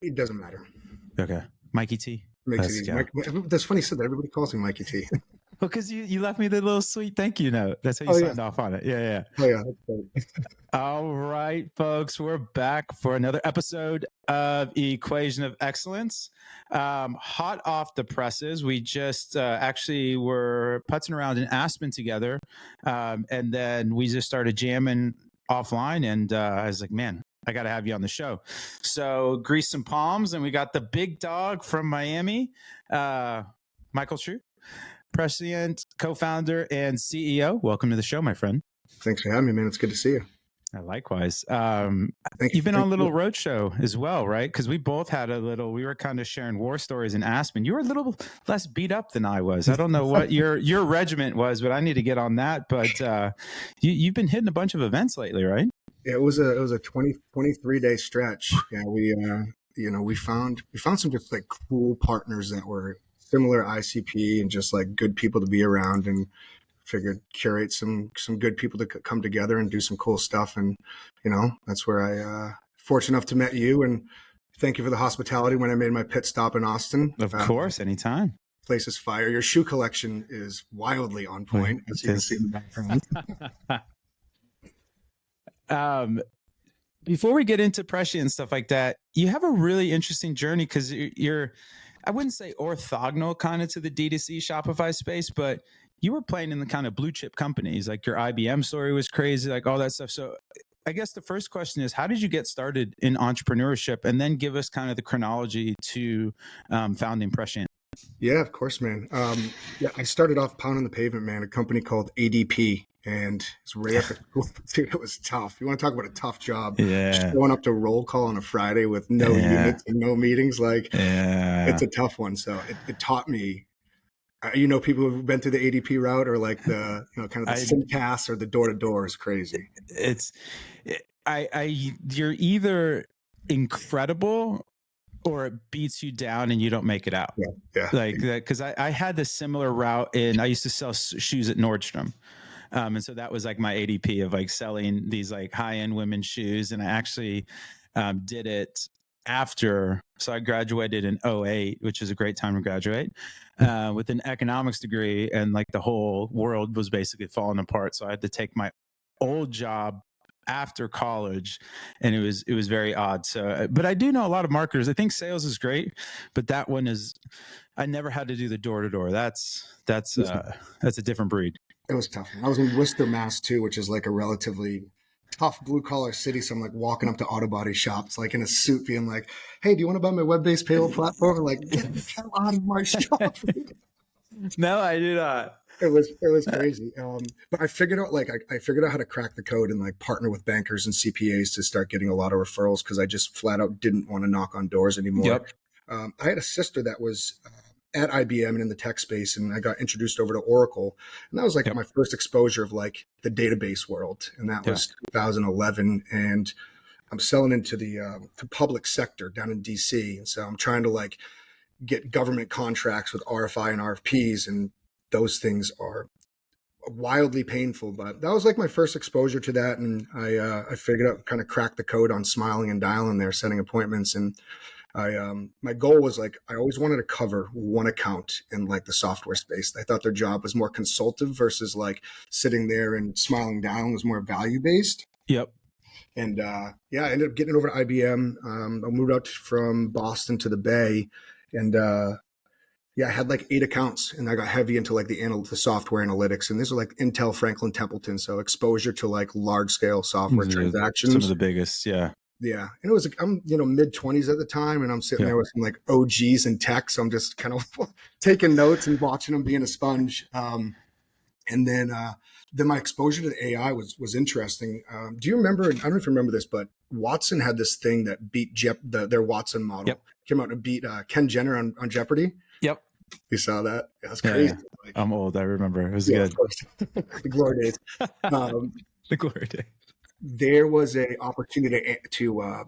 It doesn't matter. Okay. Mikey T. Makes Let's it easy. go. That's funny you said that. Everybody calls me Mikey T. Well, because you left me the little sweet thank you note. That's how you Oh, yeah. signed off on it. Yeah. Oh, yeah. That's great. All right, folks, we're back for another episode of Equation of Excellence. Hot off the presses, we just actually were putzing around in Aspen together, and then we just started jamming offline, and I was like, man, I got to have you on the show. So grease some palms, and we got the big dog from Miami, Michael Shrew, Prescient co-founder and CEO. Welcome to the show, my friend. Thanks for having me, man. It's good to see you. Likewise. You've been on a little road show as well, right? Because we both had we were kind of sharing war stories in Aspen. You were a little less beat up than I was. I don't know what your regiment was, but I need to get on that. But you've been hitting a bunch of events lately, right? It was a 23-day stretch. Yeah, we found some just like cool partners that were similar ICP and just like good people to be around, and figured curate some good people to come together and do some cool stuff. And that's where I fortunate enough to met you, and thank you for the hospitality when I made my pit stop in Austin. Of course, anytime. Place is fire. Your shoe collection is wildly on point, as you can see in the background. Before we get into Preshy and stuff like that, you have a really interesting journey because you're I wouldn't say orthogonal kind of to the D2C Shopify space, but you were playing in the kind of blue chip companies. Like your IBM story was crazy, like all that stuff. So I guess the first question is, how did you get started in entrepreneurship? And then give us kind of the chronology to founding Prescient. Yeah, of course, man. I started off pounding the pavement, man, a company called ADP. And it's right after school. Dude, it was tough. You want to talk about a tough job? Yeah. Showing up to roll call on a Friday with no units and no meetings. It's a tough one. So it taught me, people who've been through the ADP route, or like the, kind of the SIMCAS or the door-to-door is crazy. You're either incredible or it beats you down and you don't make it out. Yeah. Like that. Cause I had this similar route I used to sell shoes at Nordstrom. And so that was like my ADP of like selling these like high-end women's shoes. And I actually did it after. So I graduated in 2008, which is a great time to graduate with an economics degree. And like the whole world was basically falling apart. So I had to take my old job after college, and it was very odd. So, but I do know a lot of marketers. I think sales is great, but that one is, I never had to do the door-to-door. That's a different breed. It was tough. I was in Worcester, Mass too, which is like a relatively tough blue collar city. So I'm like walking up to auto body shops, like in a suit, being like, "Hey, do you want to buy my web-based payroll platform?" I'm like, "Get the hell out of my shop." No, I do not. It was crazy. But I figured out how to crack the code and like partner with bankers and CPAs to start getting a lot of referrals, because I just flat out didn't want to knock on doors anymore. Yep. I had a sister that was at IBM and in the tech space, and I got introduced over to Oracle, and that was like my first exposure of like the database world, and that was 2011. And I'm selling into the public sector down in DC, and so I'm trying to like get government contracts with RFI and RFPs, and those things are wildly painful. But that was like my first exposure to that, and I figured out, kind of cracked the code on smiling and dialing there, setting appointments. And my goal was like, I always wanted to cover one account in like the software space. I thought their job was more consultative versus like sitting there and smiling down was more value based. Yep. And I ended up getting over to IBM. I moved out from Boston to the Bay, and I had like 8 accounts, and I got heavy into like the software analytics. And these are like Intel, Franklin Templeton, so exposure to like large scale software transactions. Some of the biggest, yeah. Yeah. And it was, I'm, mid-20s at the the I'm sitting there with some like OGs in tech. So I'm just kind of taking notes and watching them being a sponge. And then my exposure to the AI was interesting. Do you remember, I don't know if you remember this, but Watson had this thing that beat their Watson model. Yep. Came out and beat Ken Jenner on Jeopardy. Yep. You saw that? That's crazy. Yeah. Like, I'm old. I remember. It was good. The glory days. The glory days. There was an opportunity to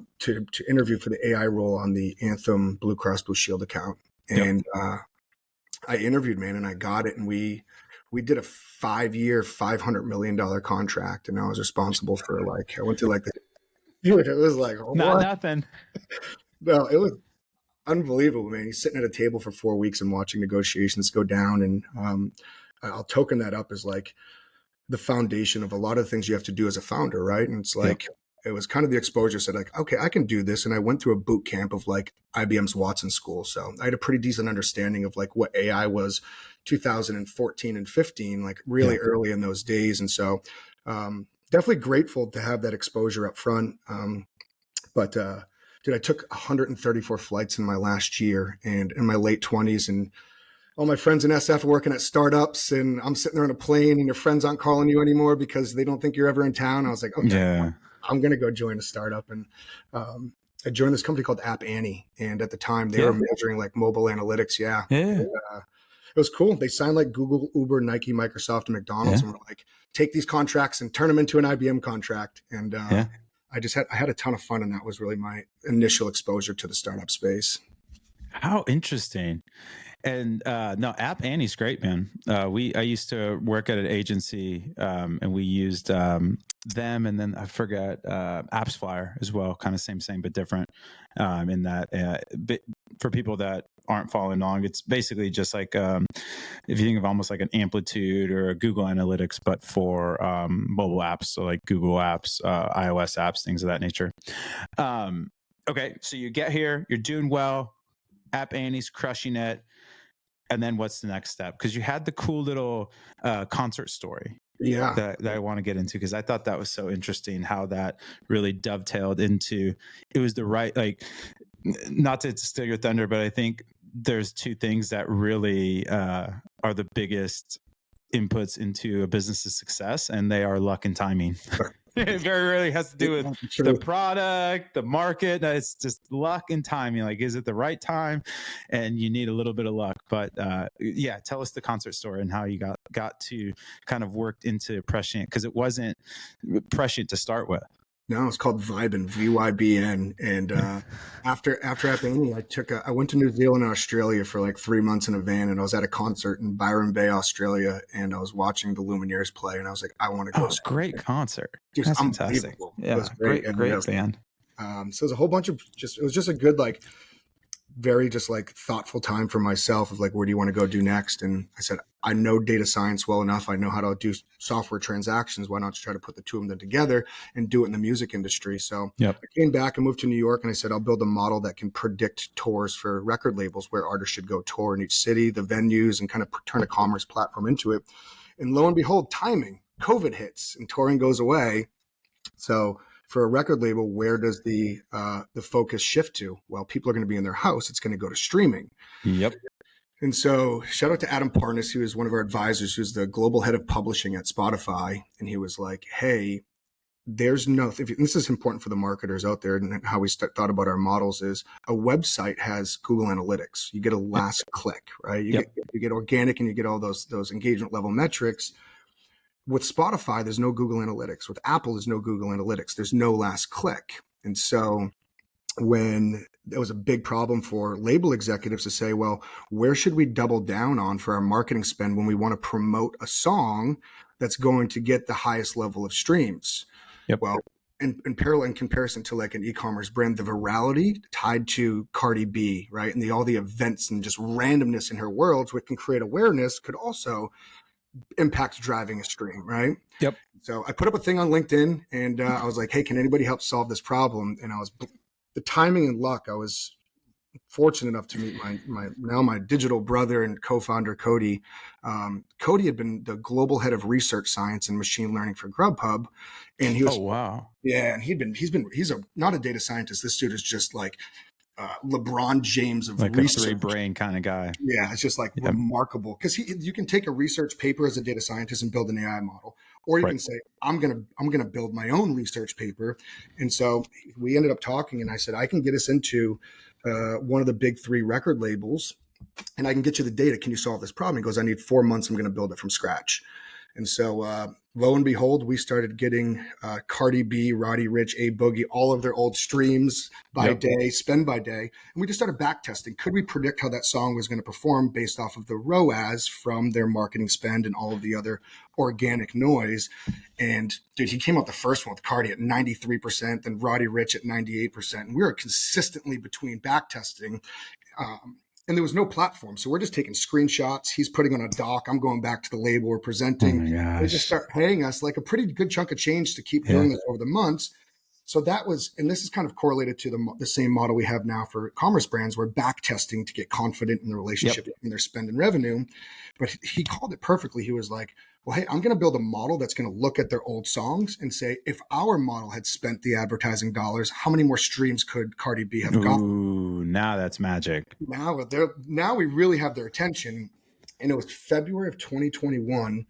interview for the AI role on the Anthem Blue Cross Blue Shield account. And I interviewed, man, and I got it. And we did a 5-year, $500 million contract. And I was responsible for I went to it was like, not nothing. Well, it was unbelievable, man. He's sitting at a table for 4 weeks and watching negotiations go down. And I'll token that up as like the foundation of a lot of things you have to do as a founder, right? And it's Yep. like, it was kind of the exposure said like, okay, I can do this. And I went through a boot camp of like IBM's Watson School. So I had a pretty decent understanding of like what AI was 2014 and 15, like really early in those days. And so definitely grateful to have that exposure up front. But dude, I took 134 flights in my last year and in my late 20s, and all my friends in SF are working at startups, and I'm sitting there on a plane, and your friends aren't calling you anymore because they don't think you're ever in town. I was like, okay, Yeah. I'm going to go join a startup. And I joined this company called App Annie. And at the time, they were measuring like mobile analytics. Yeah. Yeah. It was cool. They signed like Google, Uber, Nike, Microsoft, and McDonald's, and were like, take these contracts and turn them into an IBM contract. And I had a ton of fun, and that was really my initial exposure to the startup space. How interesting. And no, App Annie's great, man. I used to work at an agency, and we used them, and then I forgot Apps Flyer as well. Kind of same but different. In that, for people that aren't following along, it's basically just like if you think of almost like an Amplitude or a Google Analytics, but for mobile apps, so like Google apps, iOS apps, things of that nature. Okay, so you get here, you're doing well. App Annie's crushing it. And then what's the next step? Because you had the cool little concert story that I want to get into, because I thought that was so interesting how that really dovetailed into, it was the right, like, not to steal your thunder, but I think there's two things that really are the biggest inputs into a business's success, and they are luck and timing. It very rarely has to do with the product, the market. It's just luck and timing. Like, is it the right time? And you need a little bit of luck. But yeah, tell us the concert story and how you got to kind of worked into Prescient, because it wasn't Prescient to start with. No, it's called Vybin, VYBN. And after App Annie, I went to New Zealand and Australia for like 3 months in a van, and I was at a concert in Byron Bay, Australia, and I was watching the Lumineers play, and I was like, I want to go. Oh, great concert! Just That's fantastic. Yeah, it was great band. So it was a whole bunch of it was just a good, like, very just like thoughtful time for myself of like, where do you want to go do next? And I said, I know data science well enough. I know how to do software transactions. Why not try to put the two of them together and do it in the music industry? So I came back and moved to New York, and I said, I'll build a model that can predict tours for record labels, where artists should go tour in each city, the venues, and kind of turn a commerce platform into it. And lo and behold, timing, COVID hits and touring goes away. So for a record label, where does the focus shift to? Well, people are going to be in their house. It's going to go to streaming. Yep. And so shout out to Adam Parnas, who is one of our advisors, who's the global head of publishing at Spotify. And he was like, hey, there's this is important for the marketers out there, and how we thought about our models is a website has Google Analytics. You get a last click, right? You get organic, and you get all those engagement level metrics. With Spotify, there's no Google Analytics. With Apple, there's no Google Analytics. There's no last click. And so when there was a big problem for label executives to say, well, where should we double down on for our marketing spend when we want to promote a song that's going to get the highest level of streams? Well, in parallel, in comparison to like an e-commerce brand, the virality tied to Cardi B, right? And all the events and just randomness in her worlds, which can create awareness, could also impact driving a stream, right? Yep. So I put up a thing on LinkedIn, and I was like, hey, can anybody help solve this problem? And the timing and luck, I was fortunate enough to meet my digital brother and co-founder, Cody. Cody had been the global head of research science and machine learning for Grubhub. And he was, yeah. And he's not a data scientist. This dude is just like LeBron James of like research. A three brain kind of guy. Yeah, it's just like remarkable, because you can take a research paper as a data scientist and build an AI model, or you can say, I'm gonna build my own research paper. And so we ended up talking, and I said, I can get us into one of the big 3 record labels, and I can get you the data. Can you solve this problem? He goes, I need 4 months. I'm going to build it from scratch. And so, lo and behold, we started getting Cardi B, Roddy Ricch, A Boogie, all of their old streams by day, spend by day. And we just started back testing. Could we predict how that song was going to perform based off of the ROAS from their marketing spend and all of the other organic noise? And dude, he came out the first one with Cardi at 93%, then Roddy Ricch at 98%. And we were consistently between back testing. And there was no platform. So we're just taking screenshots. He's putting on a doc. I'm going back to the label. We're presenting. Oh my gosh. They just start paying us like a pretty good chunk of change to keep doing this over the months. So that was, and this is kind of correlated to the same model we have now for commerce brands. We're back testing to get confident in the relationship between their spend and revenue. But he called it perfectly. He was like, well, hey, I'm going to build a model that's going to look at their old songs and say, if our model had spent the advertising dollars, how many more streams could Cardi B have gotten? Ooh, now that's magic. Now we really have their attention. And it was February of 2021.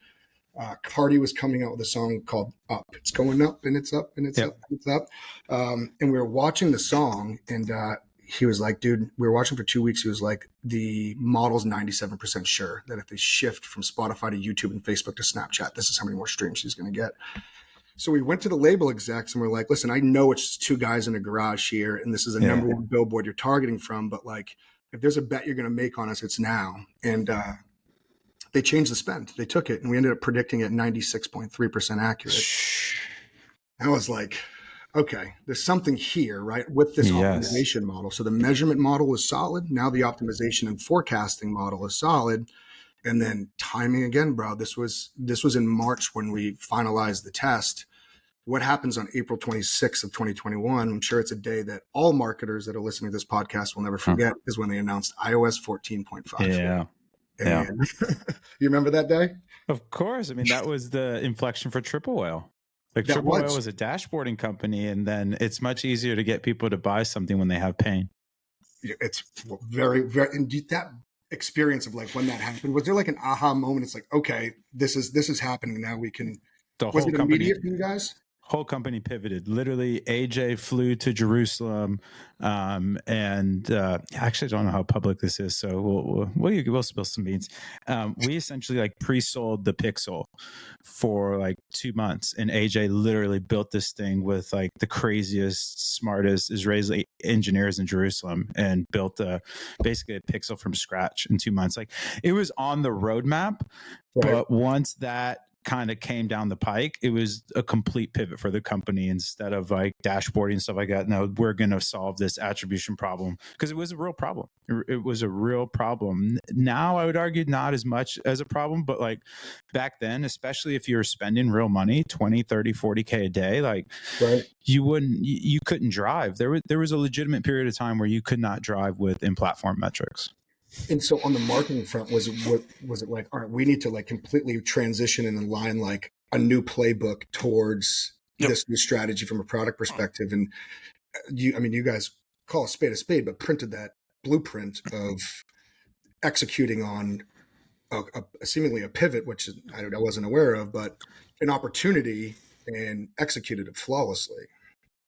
Cardi was coming out with a song called Up. It's going up and it's up and it's up and it's up. And we were watching the song, and he was like, dude, we were watching for 2 weeks. He was like, the model's 97% sure that if they shift from Spotify to YouTube and Facebook to Snapchat, this is how many more streams she's going to get. So we went to the label execs and we're like, listen, I know it's just two guys in a garage here, and this is a number one billboard you're targeting from, but like, if there's a bet you're going to make on us, it's now. And they changed the spend. They took it, and we ended up predicting it 96.3% accurate. I was like, okay, there's something here, right, with this optimization model. So the measurement model was solid. Now the optimization and forecasting model is solid. And then timing again, bro. This was in March when we finalized the test. What happens on April 26th of 2021, I'm sure it's a day that all marketers that are listening to this podcast will never forget, is when they announced iOS 14.5. Yeah. And you remember that day? Of course. I mean, that was the inflection for Triple Whale. Like Triple Whale was a dashboarding company, and then it's much easier to get people to buy something when they have pain. It's very, very, and that experience of like when that happened, was there like an aha moment? It's like, okay, this is happening now. We can. Was it immediate for you guys? Whole company pivoted. Literally, AJ flew to Jerusalem, and actually, I don't know how public this is, so we'll spill some beans. We essentially like pre-sold the Pixel for like 2 months, and AJ literally built this thing with like the craziest, smartest Israeli engineers in Jerusalem, and built basically a Pixel from scratch in 2 months. Like, it was on the roadmap, but once that kind of came down the pike, it was a complete pivot for the company. Instead of like dashboarding and stuff like that, no, we're going to solve this attribution problem, because it was a real problem. It was a real problem. Now I would argue not as much as a problem, but like back then, especially if you were spending real money, 20, 30, 40K a day, like you couldn't drive. There was a legitimate period of time where you could not drive with in-platform metrics. And so on the marketing front, was it like, all right, we need to like completely transition and align like a new playbook towards this new strategy from a product perspective? And you guys call a spade, but printed that blueprint of executing on seemingly a pivot, which I wasn't aware of, but an opportunity, and executed it flawlessly.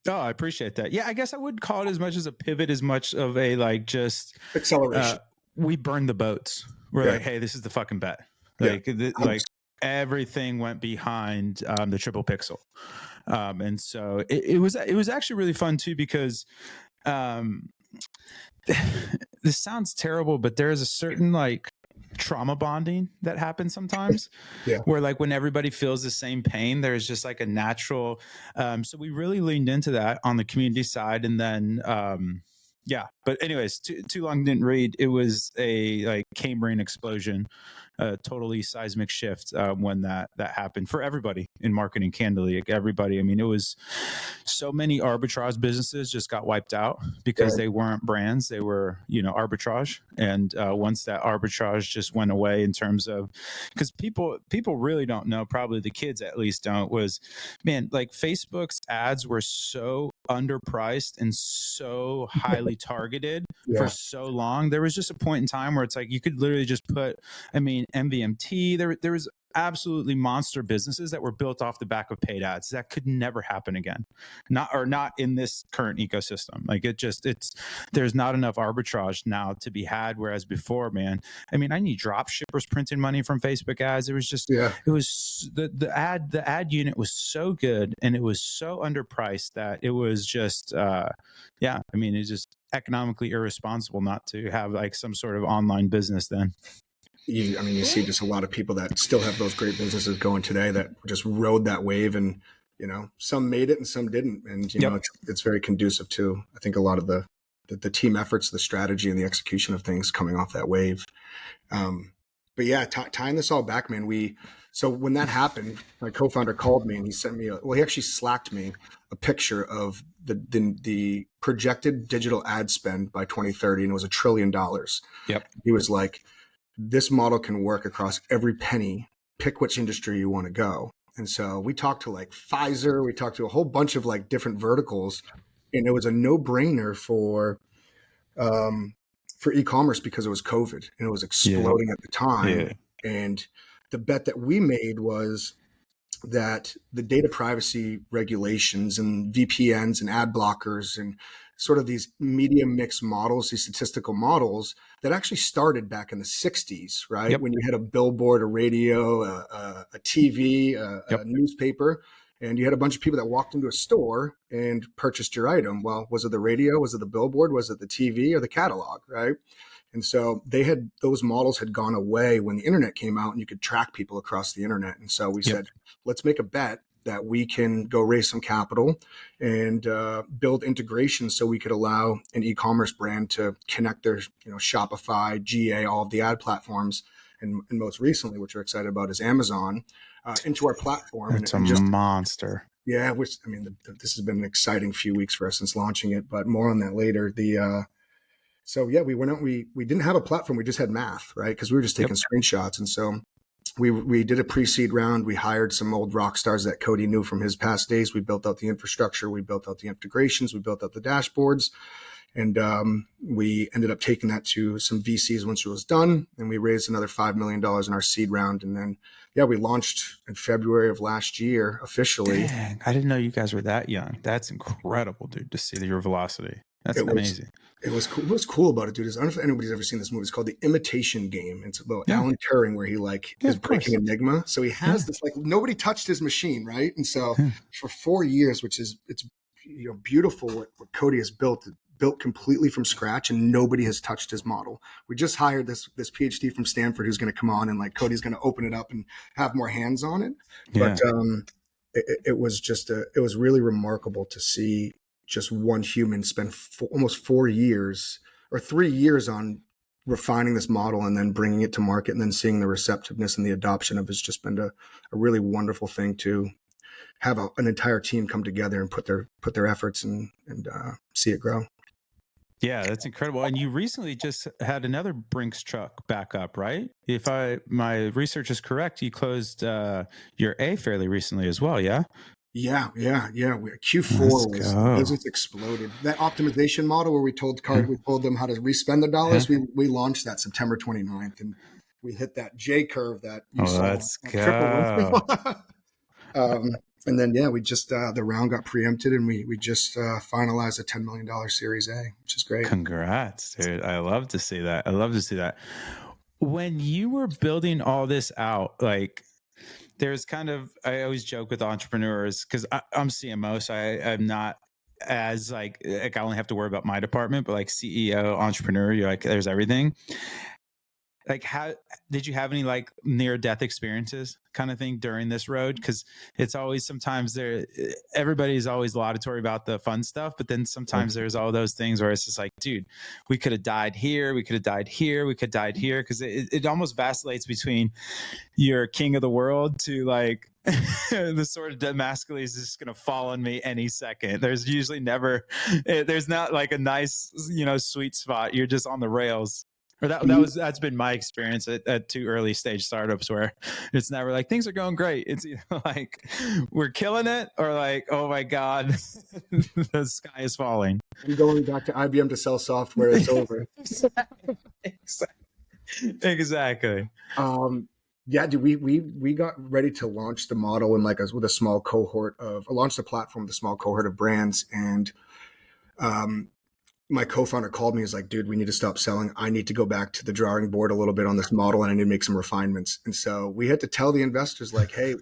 Oh, I appreciate that. Yeah, I guess I wouldn't call it as much as a pivot, as much of a like just acceleration. We burned the boats. We're like, hey, this is the fucking bet. Like, like everything went behind the triple pixel, and so it was actually really fun too, because this sounds terrible, but there is a certain like trauma bonding that happens sometimes where like when everybody feels the same pain, there's just like a natural so we really leaned into that on the community side. And then but anyways, too long didn't read. It was a like Cambrian explosion, totally seismic shift when that happened for everybody in marketing. Candidly, like everybody. I mean, it was so many arbitrage businesses just got wiped out because they weren't brands; they were arbitrage. And once that arbitrage just went away, in terms of, because people really don't know, probably the kids at least don't, was, man, like Facebook's ads were so underpriced and so highly targeted for so long. There was just a point in time where it's like you could literally just put, I mean, MVMT, there was absolutely monster businesses that were built off the back of paid ads. That could never happen again. Not in this current ecosystem. Like there's not enough arbitrage now to be had. Whereas before, man, I mean, I need drop shippers printing money from Facebook ads. Yeah. It was the ad unit was so good and it was so underpriced that it was just, yeah, I mean, it's just economically irresponsible not to have like some sort of online business then. You see just a lot of people that still have those great businesses going today that just rode that wave, and some made it and some didn't, and it's very conducive to, I think, a lot of the team efforts, the strategy, and the execution of things coming off that wave. But yeah, tying this all back, man. So when that happened, my co-founder called me and he sent me he actually Slacked me a picture of the projected digital ad spend by 2030, and it was $1 trillion. Yep. He was like, this model can work across every penny, pick which industry you want to go. And so we talked to like Pfizer, we talked to a whole bunch of like different verticals, and it was a no-brainer for e-commerce because it was COVID and it was exploding at the time. Yeah. And the bet that we made was that the data privacy regulations and VPNs and ad blockers and sort of these media mix models, these statistical models that actually started back in the 60s, right? Yep. When you had a billboard, a radio, a TV, a newspaper, and you had a bunch of people that walked into a store and purchased your item. Well, was it the radio? Was it the billboard? Was it the TV or the catalog, right? And so those models had gone away when the internet came out and you could track people across the internet. And so we said, let's make a bet that we can go raise some capital and build integrations so we could allow an e-commerce brand to connect their Shopify, GA, all of the ad platforms, and most recently, which we're excited about, is Amazon, into our platform. It's a monster. Yeah, this has been an exciting few weeks for us since launching it, but more on that later. So yeah, we went out, we didn't have a platform, we just had math, right? Because we were just taking screenshots. And so we did a pre-seed round. We hired some old rock stars that Cody knew from his past days. We built out the infrastructure, we built out the integrations, we built out the dashboards. And we ended up taking that to some VCs once it was done. And we raised another $5 million in our seed round. And then, we launched in February of last year officially. Dang, I didn't know you guys were that young. That's incredible, dude, to see your velocity. That's amazing. It was cool. What's cool about it, dude, is I don't know if anybody's ever seen this movie. It's called The Imitation Game. It's about Alan Turing, where he is breaking Enigma. So he has this, nobody touched his machine, right? And so for 4 years, it's beautiful what Cody has built completely from scratch, and nobody has touched his model. We just hired this PhD from Stanford who's going to come on, and Cody's going to open it up and have more hands on it. But it was really remarkable to see just one human spend almost 4 years or 3 years on refining this model and then bringing it to market, and then seeing the receptiveness and the adoption of it has just been a really wonderful thing to have an entire team come together and put their efforts and see it grow. Yeah, that's incredible. And you recently just had another Brinks truck back up, right? If my research is correct, you closed your A fairly recently as well, yeah? Yeah. Q4 business exploded. That optimization model where we told them how to respend the dollars, we launched that September 29th, and we hit that J curve that you saw. Let's go. And then, we just, the round got preempted, and we just finalized a $10 million Series A, which is great. Congrats, dude. I love to see that. When you were building all this out, there's I always joke with entrepreneurs because I'm CMO, so I'm not as I only have to worry about my department, but CEO, entrepreneur, you're there's everything. How did you have any near-death experiences kind of thing during this road? Because it's always sometimes everybody's always laudatory about the fun stuff, but then sometimes there's all those things where it's just dude, we could have died here, we could have died here, we could have died here, because it almost vacillates between you're king of the world to the sword of Damascus is just going to fall on me any second. There's usually never, there's not a nice, sweet spot. You're just on the rails. Or that's been my experience at 2 early stage startups, where it's never things are going great. It's either we're killing it, or oh my God, the sky is falling. I'm going back to IBM to sell software. It's over. Exactly. Yeah, dude, we got ready to launch the model and with a small cohort of, launch the platform with a small cohort of brands. And um, my co-founder called me. He's like, dude, we need to stop selling. I need to go back to the drawing board a little bit on this model, and I need to make some refinements. And so we had to tell the investors, like, hey,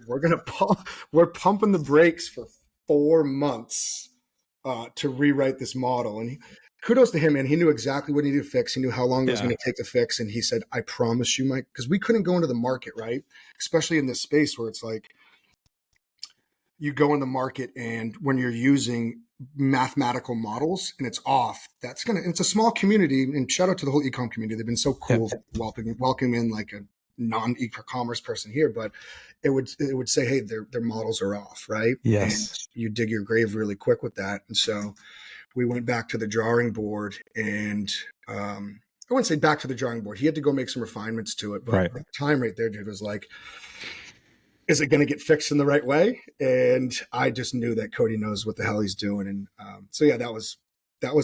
we're pumping the brakes for 4 months to rewrite this model. And kudos to him, man. He knew exactly what he needed to fix. He knew how long it was going to take to fix. And he said, I promise you, Mike, because we couldn't go into the market, right? Especially in this space where it's like, you go in the market, and when you're using mathematical models and it's off, it's a small community. And shout out to the whole ecom community. They've been so cool, welcoming in like a non-e-commerce person here, but it would say, hey, their models are off, right? Yes. And you dig your grave really quick with that. And so we went back to the drawing board, and I wouldn't say back to the drawing board. He had to go make some refinements to it, but the time right there, dude, was like, is it going to get fixed in the right way? And I just knew that Cody knows what the hell he's doing. And so yeah, that was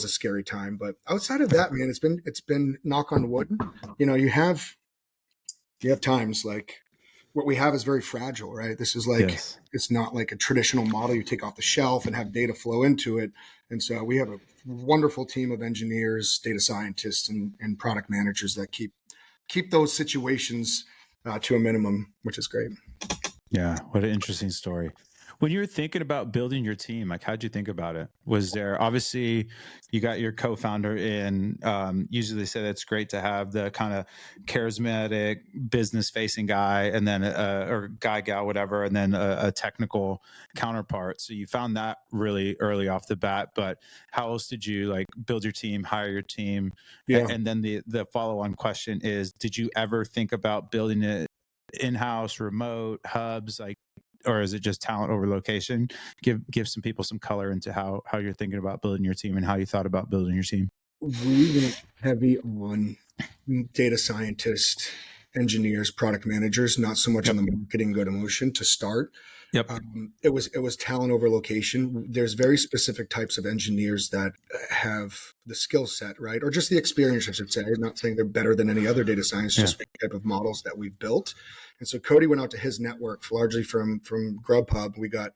a scary time. But outside of that, man, it's been knock on wood. You have times like what we have is very fragile, right? This is like, it's not like a traditional model you take off the shelf and have data flow into it. And so we have a wonderful team of engineers, data scientists, and product managers that keep those situations to a minimum, which is great. Yeah. What an interesting story. When you were thinking about building your team, like, how'd you think about it? Was there, obviously you got your co-founder in, usually they say that's great to have the kind of charismatic business facing guy, and then, or guy, gal, whatever, and then a technical counterpart. So you found that really early off the bat, but how else did you like build your team, hire your team? Yeah. And then the follow-on question is, did you ever think about building it in-house, remote, hubs, like, or is it just talent over location? Give some people some color into how you're thinking about building your team and how you thought about building your team. We went heavy on data scientists, engineers, product managers, not so much on the marketing go-to-motion to start. It was talent over location. There's very specific types of engineers that have the skill set, right? Or just the experience, I should say. I'm not saying they're better than any other data science, just the type of models that we've built. And so Cody went out to his network largely from Grubhub. We got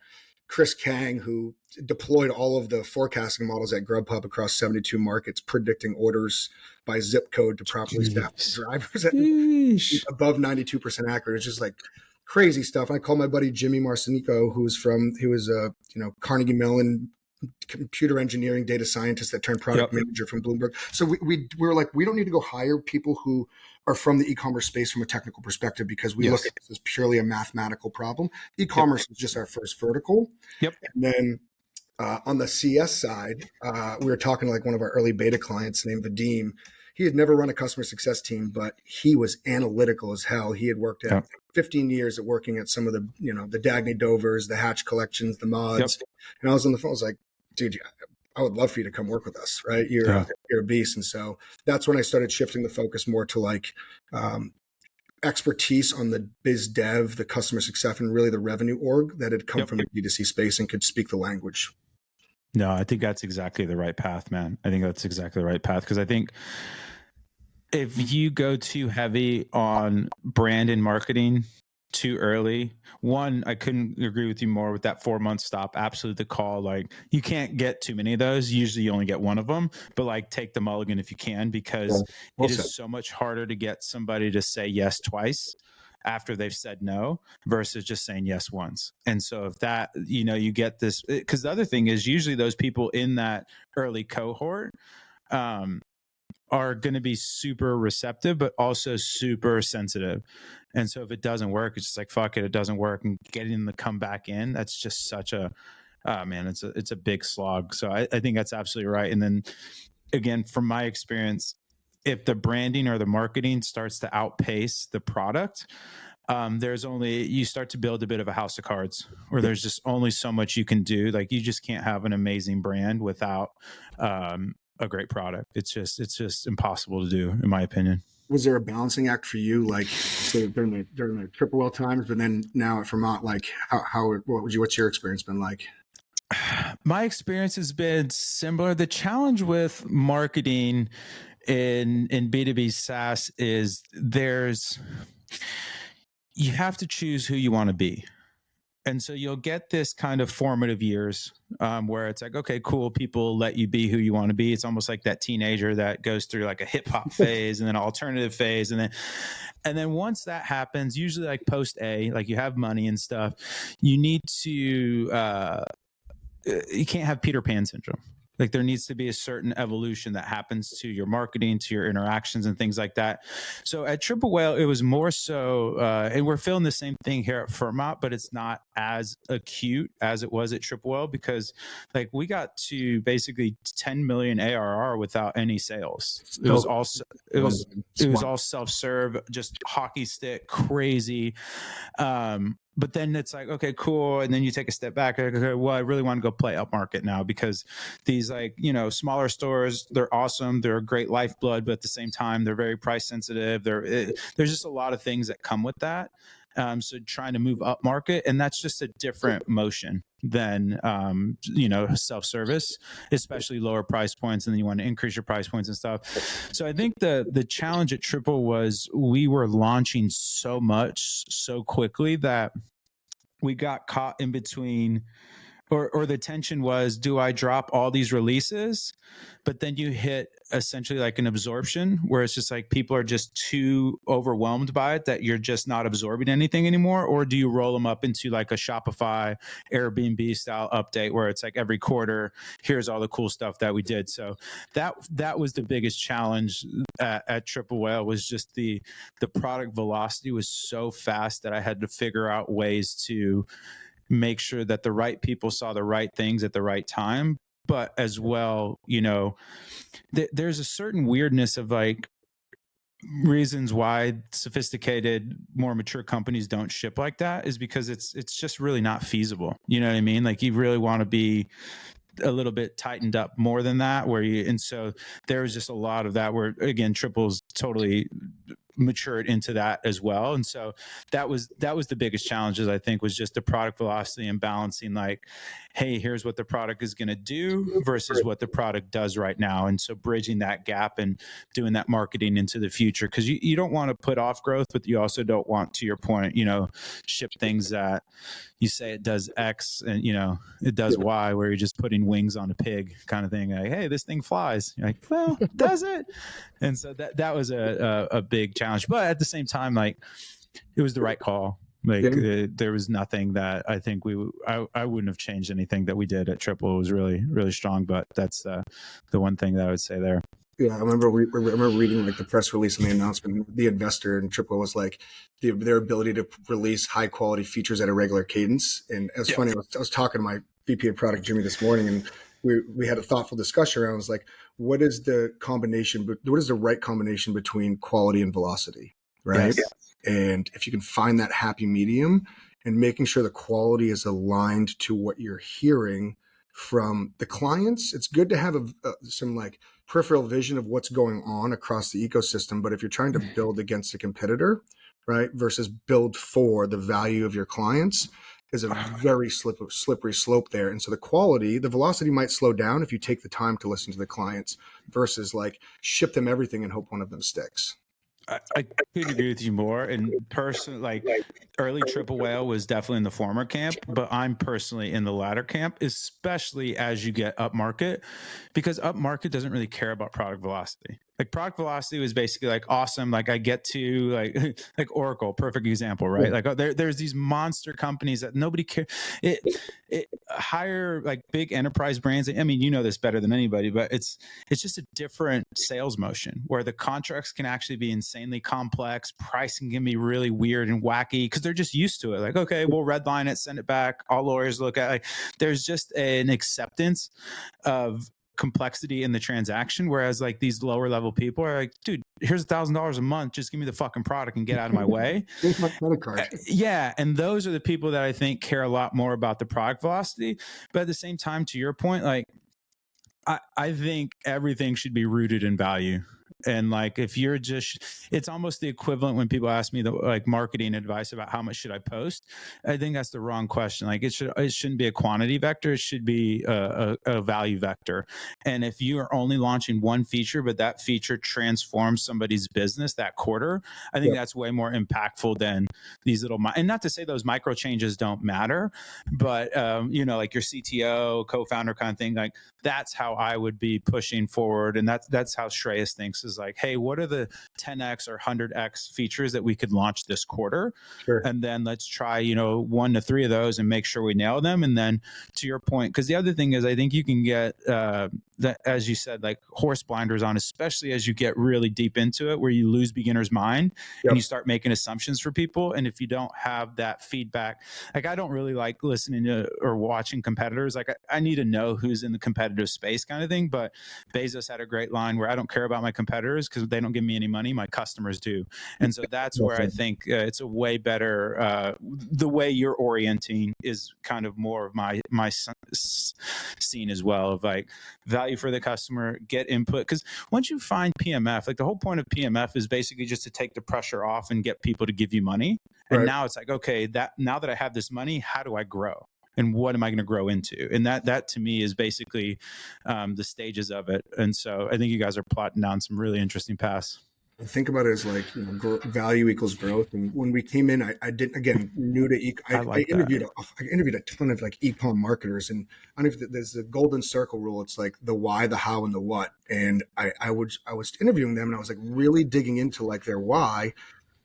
Chris Kang, who deployed all of the forecasting models at Grubhub across 72 markets, predicting orders by zip code to properly staff drivers at above 92% accurate. It's just like crazy stuff. I call my buddy Jimmy Marcinico, who was a Carnegie Mellon computer engineering data scientist that turned product manager from Bloomberg. So we were like, we don't need to go hire people who are from the e-commerce space from a technical perspective, because we look at this as purely a mathematical problem. E-commerce is just our first vertical. And then on the CS side, we were talking to like one of our early beta clients named Vadim. He had never run a customer success team, but he was analytical as hell. He had worked at 15 years at working at some of the, the Dagny Dovers, the Hatch collections, the mods. And I was on the phone, I was like, dude, I would love for you to come work with us, right? You're a beast. And so that's when I started shifting the focus more to like expertise on the biz dev, the customer success, and really the revenue org that had come from the B2C space and could speak the language. No, I think that's exactly the right path, man. I think that's exactly the right path, because I think if you go too heavy on brand and marketing too early, one, I couldn't agree with you more with that 4-month stop. Absolutely the call. Like, you can't get too many of those. Usually you only get one of them, but like, take the mulligan if you can, because it is so much harder to get somebody to say yes twice after they've said no versus just saying yes once. And so if that, you get this, because the other thing is usually those people in that early cohort, are going to be super receptive, but also super sensitive. And so if it doesn't work, it's just like, fuck it, it doesn't work. And getting them to come back in, that's just such a, man, it's a big slog. So I think that's absolutely right. And then again, from my experience, if the branding or the marketing starts to outpace the product, you start to build a bit of a house of cards where there's just only so much you can do. Like, you just can't have an amazing brand without, a great product. It's just impossible to do, in my opinion. Was there a balancing act for you, like, so during the triple well times, but then now at Fermat, like what's your experience been like? My experience has been similar. The challenge with marketing in B2B SaaS is you have to choose who you want to be. And so you'll get this kind of formative years where it's like, okay, cool, people let you be who you want to be. It's almost like that teenager that goes through like a hip hop phase and then alternative phase. And then once that happens, usually like post A, like you have money and stuff, you need to, you can't have Peter Pan syndrome. Like there needs to be a certain evolution that happens to your marketing, to your interactions and things like that. So at Triple Whale, it was more so, and we're feeling the same thing here at Fermat, but it's not as acute as it was at Triple Whale because like we got to basically 10 million ARR without any sales. It was also, it was all self-serve, just hockey stick, crazy. But then it's like, okay, cool. And then you take a step back. Okay, well, I really want to go play upmarket now because these like, you know, smaller stores, they're awesome. They're a great lifeblood, but at the same time, they're very price sensitive. There's just a lot of things that come with that. So trying to move up market, and that's just a different motion than, you know, self-service, especially lower price points. And then you want to increase your price points and stuff. So I think the challenge at Triple was we were launching so much so quickly that we got caught in between, or the tension was, do I drop all these releases? But then you hit essentially like an absorption where it's just like people are just too overwhelmed by it that you're just not absorbing anything anymore. Or do you roll them up into like a Shopify Airbnb style update where it's like every quarter, here's all the cool stuff that we did. So that was the biggest challenge at Triple Whale, was just the product velocity was so fast that I had to figure out ways to make sure that the right people saw the right things at the right time. But as well, you know, there's a certain weirdness of like reasons why sophisticated, more mature companies don't ship like that is because it's just really not feasible. You know what I mean? Like you really want to be a little bit tightened up more than that, where you, and so there's just a lot of that where again, Triple's totally matured into that as well. And so that was the biggest challenges, I think, was just the product velocity and balancing like, hey, here's what the product is going to do versus what the product does right now. And so bridging that gap and doing that marketing into the future, because you don't want to put off growth, but you also don't want, to your point, you know, ship things that you say it does X and, you know, it does Y, where you're just putting wings on a pig kind of thing. Like, hey, this thing flies. You're like, well, does it? And so that was a big challenge. But at the same time, like, it was the right call. Like there was nothing that I think I wouldn't have changed anything that we did at Triple. It was really, really strong. But that's the one thing that I would say there. Yeah, I remember reading like the press release and the announcement. The investor in Triple was like their ability to release high quality features at a regular cadence. And it was funny. I was talking to my VP of product, Jimmy, this morning, and we had a thoughtful discussion around. It was like, what is the combination? But what is the right combination between quality and velocity, right? Yes. And if you can find that happy medium and making sure the quality is aligned to what you're hearing from the clients, it's good to have some like peripheral vision of what's going on across the ecosystem. But if you're trying to build against a competitor, right, versus build for the value of your clients, is a very slippery slope there. And so the velocity might slow down if you take the time to listen to the clients versus like ship them everything and hope one of them sticks. I couldn't agree with you more. And personally, like early Triple Whale was definitely in the former camp, but I'm personally in the latter camp, especially as you get up market, because up market doesn't really care about product velocity. Like product velocity was basically like awesome. Like I get to like Oracle, perfect example, right? Like there's these monster companies that nobody cares. It hire like big enterprise brands. I mean, you know this better than anybody, but it's just a different sales motion where the contracts can actually be insanely complex. Pricing can be really weird and wacky because they're just used to it. Like, okay, we'll redline it, send it back. All lawyers look at it. There's just an acceptance of complexity in the transaction, whereas like these lower level people are like, dude, here's $1,000 a month, just give me the fucking product and get out of my way. Here's my credit card. Yeah, and those are the people that I think care a lot more about the product velocity. But at the same time, to your point, like I think everything should be rooted in value. And like, if you're just, it's almost the equivalent when people ask me the like marketing advice about how much should I post. I think that's the wrong question. Like, it shouldn't be a quantity vector. It should be a value vector. And if you are only launching one feature, but that feature transforms somebody's business that quarter, I think Yep. that's way more impactful than these little, and not to say those micro changes don't matter, but you know, like your CTO, co-founder kind of thing, like that's how I would be pushing forward. And that's how Shreyas thinks, is like, hey, what are the 10x or 100x features that we could launch this quarter? Sure. And then let's try, you know, 1 to 3 of those and make sure we nail them. And then to your point, because the other thing is, I think you can get that, as you said, like horse blinders on, especially as you get really deep into it, where you lose beginner's mind and you start making assumptions for people. And if you don't have that feedback, like I don't really like listening to or watching competitors. Like I need to know who's in the competitive space kind of thing. But Bezos had a great line where I don't care about my competitors because they don't give me any money. My customers do. And so that's where I think it's a way better, the way you're orienting is kind of more of my scene as well, of like value for the customer, get input. Because once you find PMF, like the whole point of PMF is basically just to take the pressure off and get people to give you money. And now it's like, okay, now that I have this money, how do I grow? And what am I going to grow into? And that to me is basically the stages of it. And so I think you guys are plotting down some really interesting paths. I think about it as like, you know, value equals growth. And when we came in, I did, again, new to I interviewed a ton of like e-com marketers, and I don't know if there's the golden circle rule. It's like the why, the how, and the what. And I was interviewing them, and I was like really digging into like their why.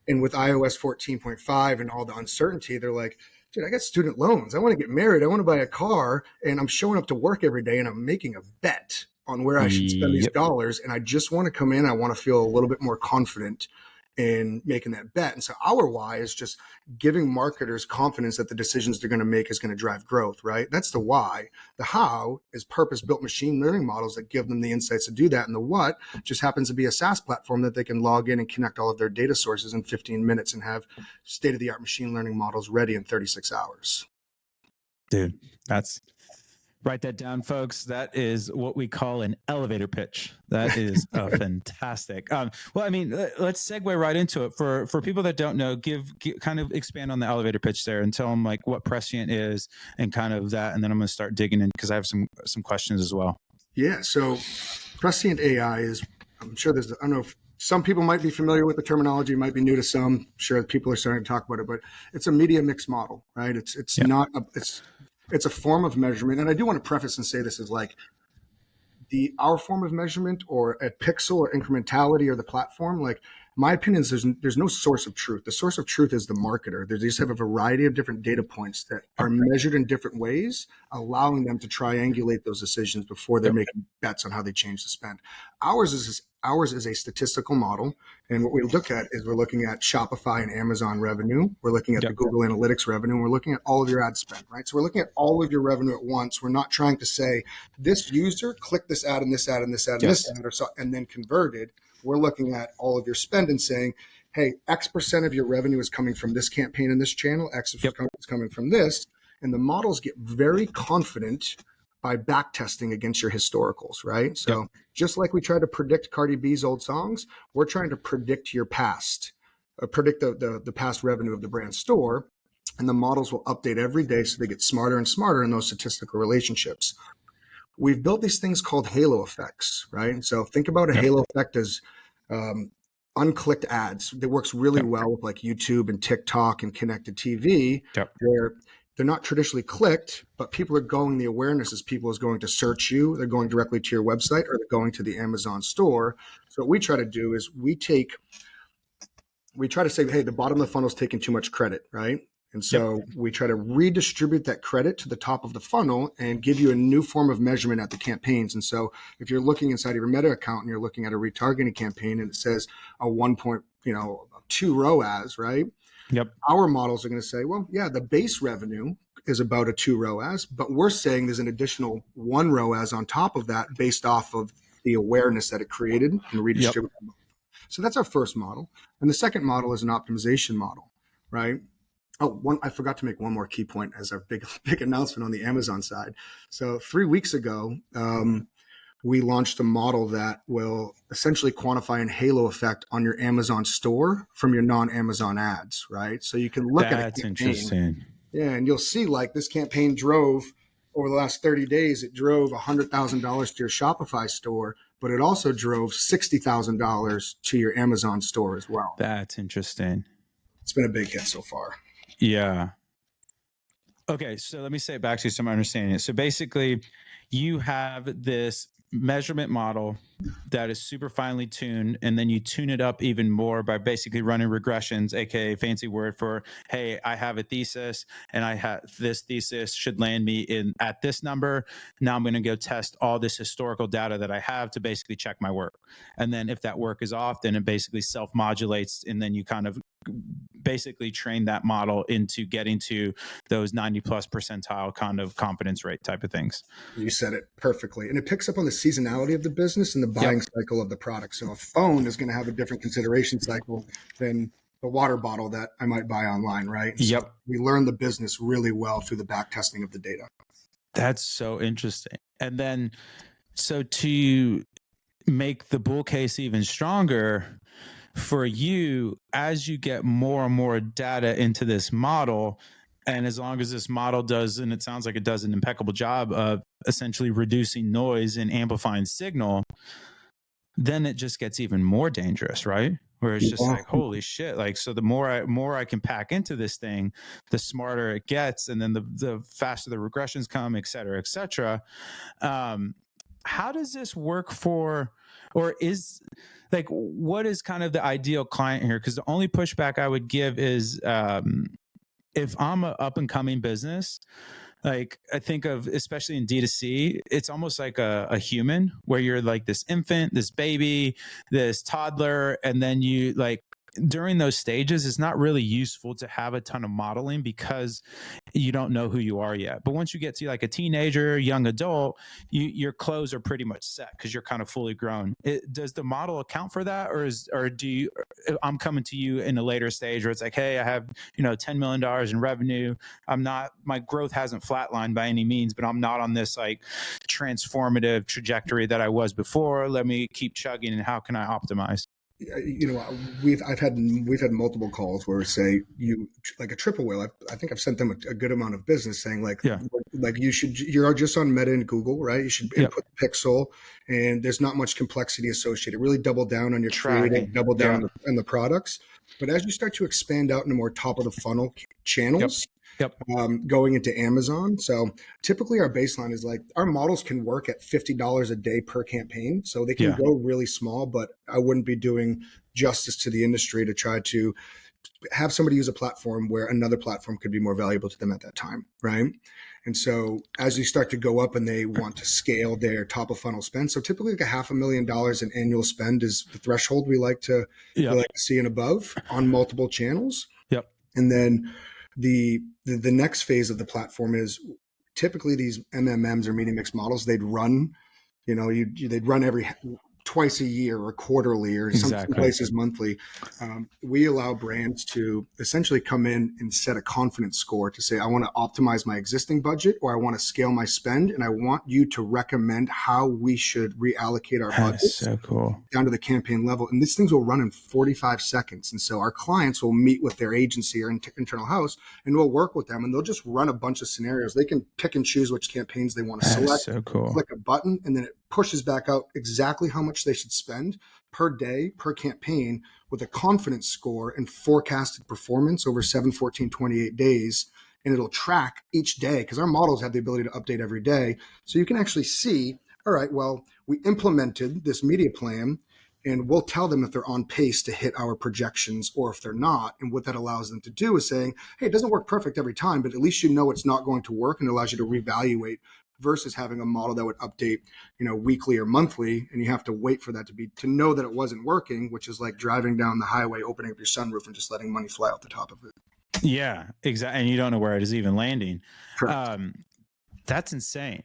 And with iOS 14.5 and all the uncertainty, they're like, dude, I got student loans. I want to get married. I want to buy a car. And I'm showing up to work every day and I'm making a bet on where I should spend these dollars. And I just want to come in. I want to feel a little bit more confident in making that bet. And so our why is just giving marketers confidence that the decisions they're going to make is going to drive growth, right? That's the why. The how is purpose-built machine learning models that give them the insights to do that. And the what just happens to be a SaaS platform that they can log in and connect all of their data sources in 15 minutes and have state-of-the-art machine learning models ready in 36 hours. Dude, write that down, folks. That is what we call an elevator pitch. That is fantastic. Well, I mean, let's segue right into it. For people that don't know, give kind of expand on the elevator pitch there and tell them like what Prescient is and kind of that. And then I'm going to start digging in because I have some questions as well. Yeah. So Prescient AI is, I'm sure I don't know if some people might be familiar with the terminology, might be new to some. I'm sure people are starting to talk about it, but it's a media mix model, right? It's a form of measurement. And I do want to preface and say this is like our form of measurement or at pixel or incrementality or the platform. Like my opinion is there's no source of truth. The source of truth is the marketer. They just have a variety of different data points that are measured in different ways, allowing them to triangulate those decisions before they're making bets on how they change the spend. Ours is a statistical model. And what we look at is we're looking at Shopify and Amazon revenue. We're looking at the Google Analytics revenue. And we're looking at all of your ad spend, right? So we're looking at all of your revenue at once. We're not trying to say this user clicked this ad and this ad and this ad and this ad and then converted. We're looking at all of your spend and saying, hey, X% of your revenue is coming from this campaign in this channel. X is coming from this. And the models get very confident by back testing against your historicals, right? So just like we try to predict Cardi B's old songs, we're trying to predict your past, predict the past revenue of the brand store. And the models will update every day so they get smarter and smarter in those statistical relationships. We've built these things called halo effects, right? So think about a halo effect as unclicked ads. That works really well with like YouTube and TikTok and connected TV, where they're not traditionally clicked, but people are going, the awareness is people is going to search you. They're going directly to your website or they're going to the Amazon store. So what we try to do is we try to say, hey, the bottom of the funnel is taking too much credit, right? And so we try to redistribute that credit to the top of the funnel and give you a new form of measurement at the campaigns. And so if you're looking inside of your Meta account and you're looking at a retargeting campaign and it says a 2 ROAS, right? Our models are going to say, well, yeah, the base revenue is about a 2 ROAS, but we're saying there's an additional 1 ROAS on top of that based off of the awareness that it created and redistributed. So that's our first model. And the second model is an optimization model, right? I forgot to make one more key point as our big announcement on the Amazon side. So 3 weeks ago, we launched a model that will essentially quantify an halo effect on your Amazon store from your non-Amazon ads, right? So you can look at a That's campaign, interesting. yeah, and you'll see like this campaign drove over the last 30 days, it drove $100,000 to your Shopify store, but it also drove $60,000 to your Amazon store as well. That's interesting. It's been a big hit so far. Yeah. Okay, so let me say it back to you so I'm understanding it. So basically, you have this measurement model that is super finely tuned, and then you tune it up even more by basically running regressions, aka fancy word for, hey, I have a thesis, and I have this thesis should land me in at this number. Now I'm going to go test all this historical data that I have to basically check my work, and then if that work is off, then it basically self-modulates, and then you kind of basically train that model into getting to those 90 plus percentile kind of confidence rate type of things. You said it perfectly. And it picks up on the seasonality of the business and the buying cycle of the product. So a phone is going to have a different consideration cycle than the water bottle that I might buy online, right? And so we learn the business really well through the back testing of the data. That's so interesting. And then, so to make the bull case even stronger for you, as you get more and more data into this model, and as long as this model does, and it sounds like it does an impeccable job of essentially reducing noise and amplifying signal, then it just gets even more dangerous, right? Where it's just like, holy shit. Like, so the more I can pack into this thing, the smarter it gets. And then the faster the regressions come, et cetera, et cetera. How does this work for, or is like, what is kind of the ideal client here? Because the only pushback I would give is, if I'm an up and coming business, like I think of, especially in D2C, it's almost like a human where you're like this infant, this baby, this toddler. And then you like, during those stages, it's not really useful to have a ton of modeling because you don't know who you are yet. But once you get to like a teenager, young adult, your clothes are pretty much set because you're kind of fully grown. Does the model account for that, or do you? I'm coming to you in a later stage where it's like, hey, I have $10 million in revenue. My growth hasn't flatlined by any means, but I'm not on this like transformative trajectory that I was before. Let me keep chugging, and how can I optimize? We've had multiple calls where say you like a triple whale. I think I've sent them a good amount of business saying like you're just on Meta and Google, right? You should input the pixel, and there's not much complexity associated. Really double down on your creative, double down on the products. But as you start to expand out into more top of the funnel channels, going into Amazon. So typically our baseline is like our models can work at $50 a day per campaign. So they can go really small, but I wouldn't be doing justice to the industry to try to have somebody use a platform where another platform could be more valuable to them at that time, right? And so as you start to go up and they want to scale their top of funnel spend, so typically like $500,000 in annual spend is the threshold we like to see and above on multiple channels. And then the next phase of the platform is typically these MMMs or media mix models. They'd run, they'd run every twice a year or quarterly or some places monthly. We allow brands to essentially come in and set a confidence score to say, I want to optimize my existing budget or I want to scale my spend. And I want you to recommend how we should reallocate our budgets down to the campaign level. And these things will run in 45 seconds. And so our clients will meet with their agency or internal house and we'll work with them and they'll just run a bunch of scenarios. They can pick and choose which campaigns they want to select, click a button, and then it pushes back out exactly how much they should spend per day, per campaign, with a confidence score and forecasted performance over 7, 14, 28 days. And it'll track each day because our models have the ability to update every day. So you can actually see, all right, well, we implemented this media plan and we'll tell them if they're on pace to hit our projections or if they're not. And what that allows them to do is saying, hey, it doesn't work perfect every time, but at least you know it's not going to work and allows you to reevaluate versus having a model that would update, weekly or monthly. And you have to wait for that to know that it wasn't working, which is like driving down the highway, opening up your sunroof and just letting money fly out the top of it. Yeah, exactly. And you don't know where it is even landing. That's insane.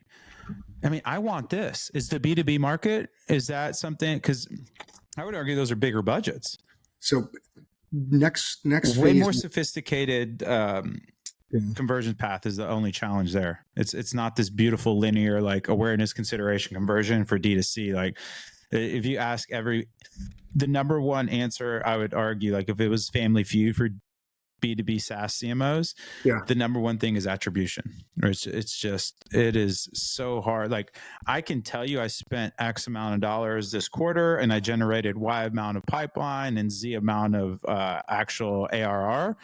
I mean, I want this. Is the B2B market, is that something? Because I would argue those are bigger budgets. So next way more sophisticated conversion path is the only challenge there. It's not this beautiful linear like awareness, consideration, conversion for D2C. Like if you ask the number one answer, I would argue, like if it was Family Feud for B2B SaaS CMOs, the number one thing is attribution. Or it is so hard. Like I can tell you I spent X amount of dollars this quarter and I generated Y amount of pipeline and Z amount of actual ARR.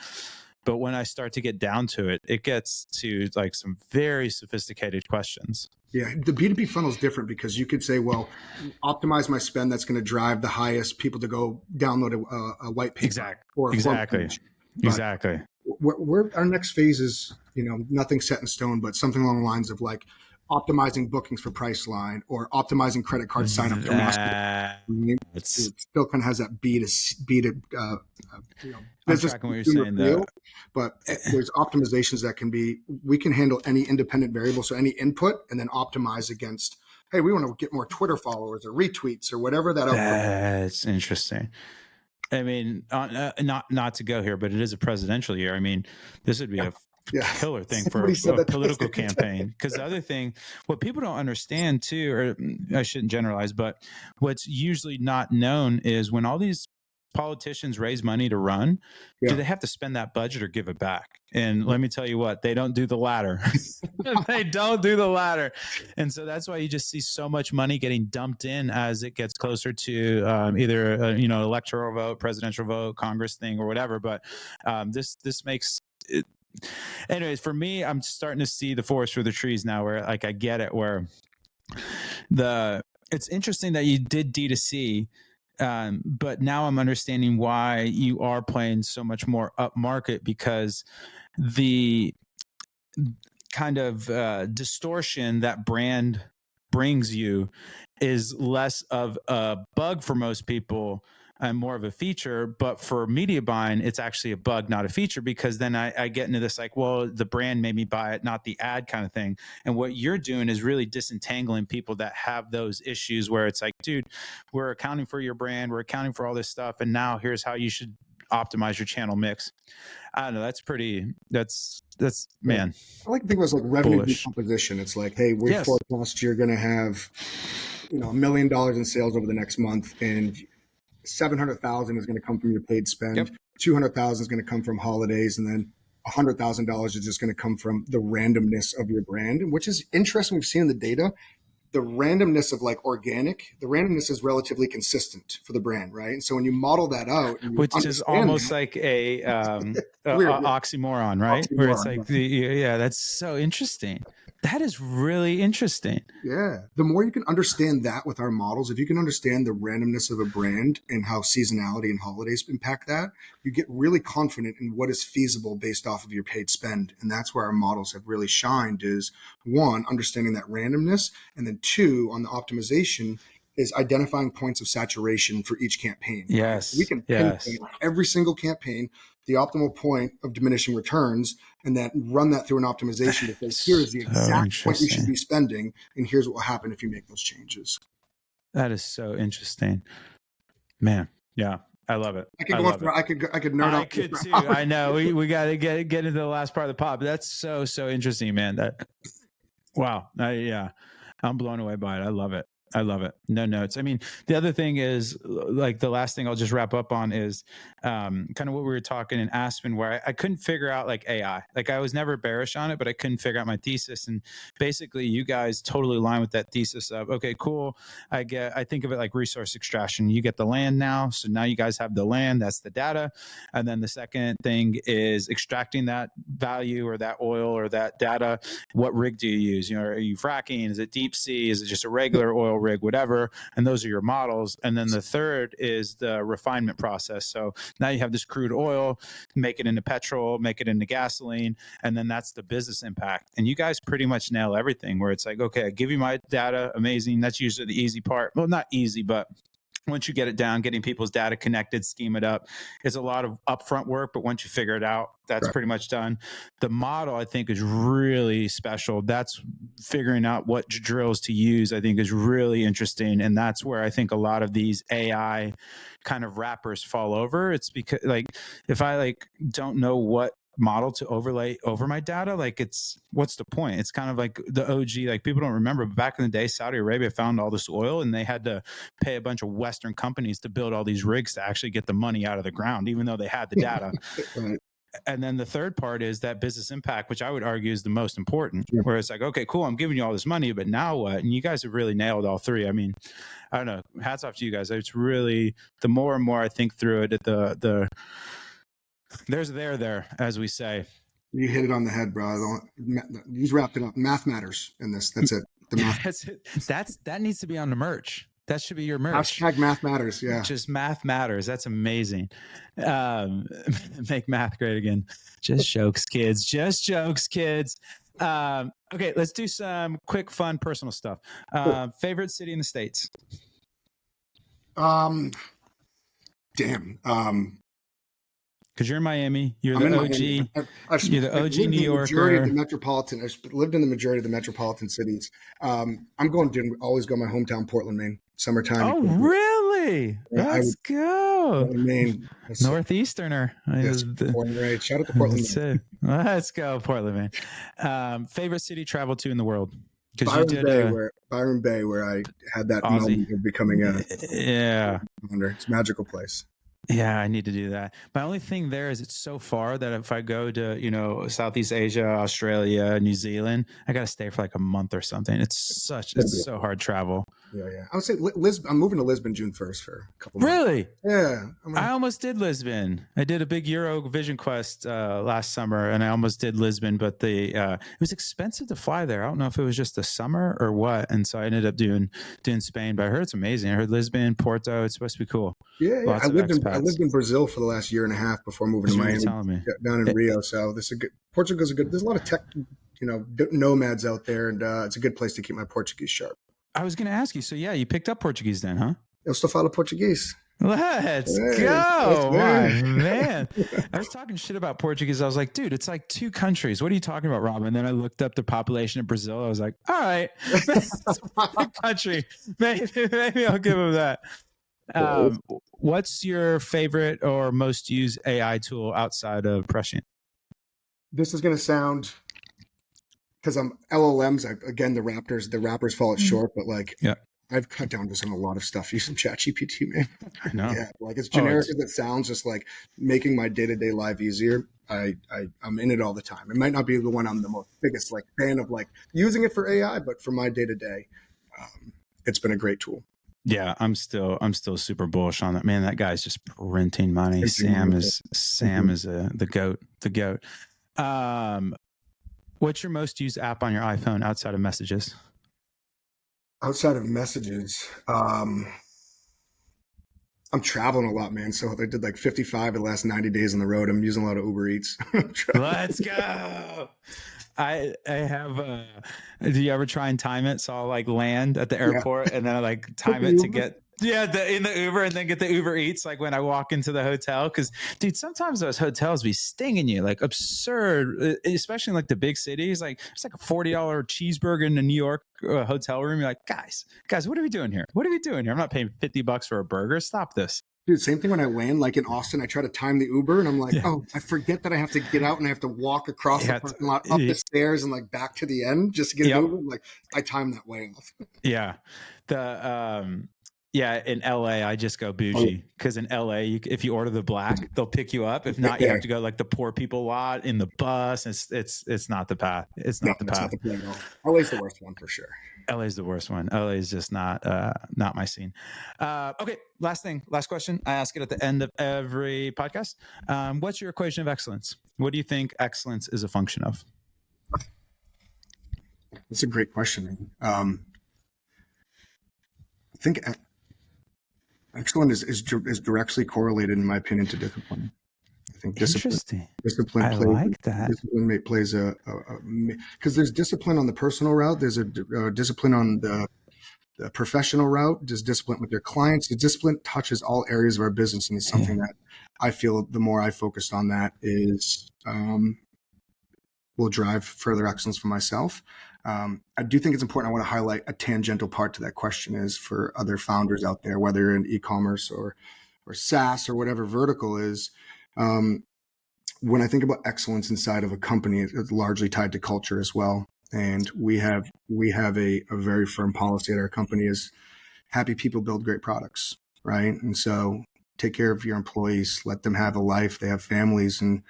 But when I start to get down to it, it gets to like some very sophisticated questions. Yeah, the B2B funnel is different because you could say, well, optimize my spend that's going to drive the highest people to go download a white paper or a exactly. We're our next phase is, nothing set in stone, but something along the lines of like optimizing bookings for Priceline or optimizing credit card sign up. It still kind of has that business. I'm tracking what you're saying though. But there's optimizations that we can handle any independent variable, so any input, and then optimize against, hey, we want to get more Twitter followers or retweets or whatever that output. That's interesting. I mean, not to go here, but it is a presidential year. I mean, this would be a killer thing for a political campaign. Because the other thing, what people don't understand too, or I shouldn't generalize, but what's usually not known is when all these politicians raise money to run, do they have to spend that budget or give it back? And let me tell you what, they don't do the latter. They don't do the latter. And so that's why you just see so much money getting dumped in as it gets closer to either electoral vote, presidential vote, Congress thing or whatever. But this makes it. Anyways, for me, I'm starting to see the forest for the trees now, where like I get it, where it's interesting that you did D2C. But now I'm understanding why you are playing so much more up market, because the kind of distortion that brand brings you is less of a bug for most people and more of a feature. But for media buying, it's actually a bug, not a feature, because then I get into this like, well, the brand made me buy it, not the ad kind of thing. And what you're doing is really disentangling people that have those issues where it's like, dude, we're accounting for your brand, we're accounting for all this stuff, and now here's how you should optimize your channel mix. I don't know. That's man. I like to think it was like revenue decomposition. It's like, hey, we forecast you're going to have, $1 million in sales over the next month, and 700,000 is going to come from your paid spend. 200,000 is going to come from holidays, and then $100,000 is just going to come from the randomness of your brand, which is interesting. We've seen in the data, the randomness of like organic, the randomness is relatively consistent for the brand, right? And so when you model that out, which is almost like a oxymoron, right? Oxymoron, where it's like, that's so interesting. That is really interesting. Yeah. The more you can understand that with our models, if you can understand the randomness of a brand and how seasonality and holidays impact that, you get really confident in what is feasible based off of your paid spend. And that's where our models have really shined, is one, understanding that randomness. And then two, on the optimization, is identifying points of saturation for each campaign. Yes. Right? We can pinpoint every single campaign, the optimal point of diminishing returns, and then run that through an optimization to say, here's the exact point you should be spending, and here's what will happen if you make those changes. That is so interesting, man. Yeah, I love it. I could nerd out. I could too. I know. We got to get into the last part of the pod, but that's so interesting, man. Wow. I'm blown away by it. I love it. No notes. I mean, the other thing is, like, the last thing I'll just wrap up on is kind of what we were talking in Aspen, where I couldn't figure out like AI. Like, I was never bearish on it, but I couldn't figure out my thesis. And basically you guys totally align with that thesis of, okay, cool. I think of it like resource extraction. You get the land now. So now you guys have the land, that's the data. And then the second thing is extracting that value or that oil or that data. What rig do you use? Are you fracking? Is it deep sea? Is it just a regular oil rig, whatever? And those are your models. And then the third is the refinement process. So now you have this crude oil, make it into petrol, make it into gasoline, and then that's the business impact. And you guys pretty much nail everything, where it's like, okay, I give you my data, amazing. That's usually the easy part. Well, not easy, but once you get it down, getting people's data connected, scheme it up, it's a lot of upfront work. But once you figure it out, that's pretty much done. The model, I think, is really special. That's figuring out what drills to use, I think, is really interesting. And that's where I think a lot of these AI kind of wrappers fall over. It's because, like, if I don't know what model to overlay over my data, like what's the point? It's kind of like the OG, like people don't remember, but back in the day, Saudi Arabia found all this oil and they had to pay a bunch of Western companies to build all these rigs to actually get the money out of the ground, even though they had the data. Right. And then the third part is that business impact, which I would argue is the most important, where it's like, okay, cool, I'm giving you all this money, but now what? And you guys have really nailed all three. I mean, I don't know, hats off to you guys. It's really, the more and more I think through it, there's there, as we say. You hit it on the head, bro. You just wrapped it up. Math matters in this. That's it. The math. That needs to be on the merch. That should be your merch. Hashtag math matters. Yeah. Just math matters. That's amazing. Make math great again. Just jokes, kids. Just jokes, kids. Okay, let's do some quick, fun, personal stuff. Favorite city in the States? Damn. Because you're in Miami, you're the OG. You're the OG New Yorker. I've lived in the majority of the metropolitan cities. I'm going to always go my hometown, Portland, Maine. Summertime. Oh, really? Yeah, let's go. Maine. Northeasterner. Born and raised. Shout out to Portland, Maine. Let's go, Portland, Maine. Favorite city travel to in the world? Byron Bay, where I had that moment of becoming a founder. It's a magical place. Yeah, I need to do that. My only thing there is it's so far that if I go to, Southeast Asia, Australia, New Zealand, I got to stay for like a month or something. It's so hard travel. Yeah. I would say Lisbon. I'm moving to Lisbon June 1st for a couple months. Really? Yeah. I almost did Lisbon. I did a big Euro Vision Quest last summer, and I almost did Lisbon, but it was expensive to fly there. I don't know if it was just the summer or what, and so I ended up doing Spain. But I heard it's amazing. I heard Lisbon, Porto. It's supposed to be cool. Yeah. I lived in Brazil for the last year and a half before moving to Miami, down in Rio. So Portugal's a good. There's a lot of tech, nomads out there, and it's a good place to keep my Portuguese sharp. I was going to ask you. So yeah, you picked up Portuguese then, huh? Eu estou falando Português. Let's go, my man. I was talking shit about Portuguese. I was like, dude, it's like 2 countries. What are you talking about, Rob? And then I looked up the population of Brazil. I was like, all right, it's a big country. Maybe I'll give him that. What's your favorite or most used AI tool outside of Prescient? This is going to sound, because I'm LLMs. The rappers fall it short, but I've cut down just on a lot of stuff using ChatGPT, man. I know. Yeah, like as generic as it sounds, just like making my day-to-day life easier. I'm in it all the time. It might not be the one I'm the most biggest fan of using it for AI, but for my day-to-day, it's been a great tool. Yeah, I'm still super bullish on that. Man, that guy's just printing money. Sam is the goat. The goat. What's your most used app on your iPhone outside of Messages? Outside of Messages, I'm traveling a lot, man. So I did 55 of the last 90 days on the road. I'm using a lot of Uber Eats. Let's go. I have, do you ever try and time it? So I'll land at the airport and then I time it to get, in the Uber and then get the Uber Eats when I walk into the hotel. Cause dude, sometimes those hotels be stinging you absurd, especially in the big cities. It's a $40 cheeseburger in a New York hotel room. You're like, guys, what are we doing here? What are we doing here? I'm not paying $50 for a burger. Stop this. Dude, same thing when I land, in Austin, I try to time the Uber and I'm I forget that I have to get out and I have to walk across the parking lot, up the stairs and back to the end just to get an Uber. I time that way off. Yeah. In LA, I just go bougie because in LA, if you order the black, they'll pick you up. If not, you have to go the poor people lot in the bus. It's not the path. It's not the path. LA's the worst one for sure. LA's the worst one. LA is just not my scene. Okay, last question. I ask it at the end of every podcast. What's your equation of excellence? What do you think excellence is a function of? That's a great question. I think excellence is directly correlated, in my opinion, to discipline. I think discipline plays because there's discipline on the personal route. There's a discipline on the professional route. There's discipline with your clients. The discipline touches all areas of our business, and it's something that I feel the more I focused on that is will drive further excellence for myself. I do think it's important. I want to highlight a tangential part to that question is for other founders out there, whether you're in e-commerce or SaaS or whatever vertical is. when I think about excellence inside of a company, it's largely tied to culture as well. And we have a very firm policy at our company is happy people build great products, right? And so take care of your employees, let them have a life, they have families, and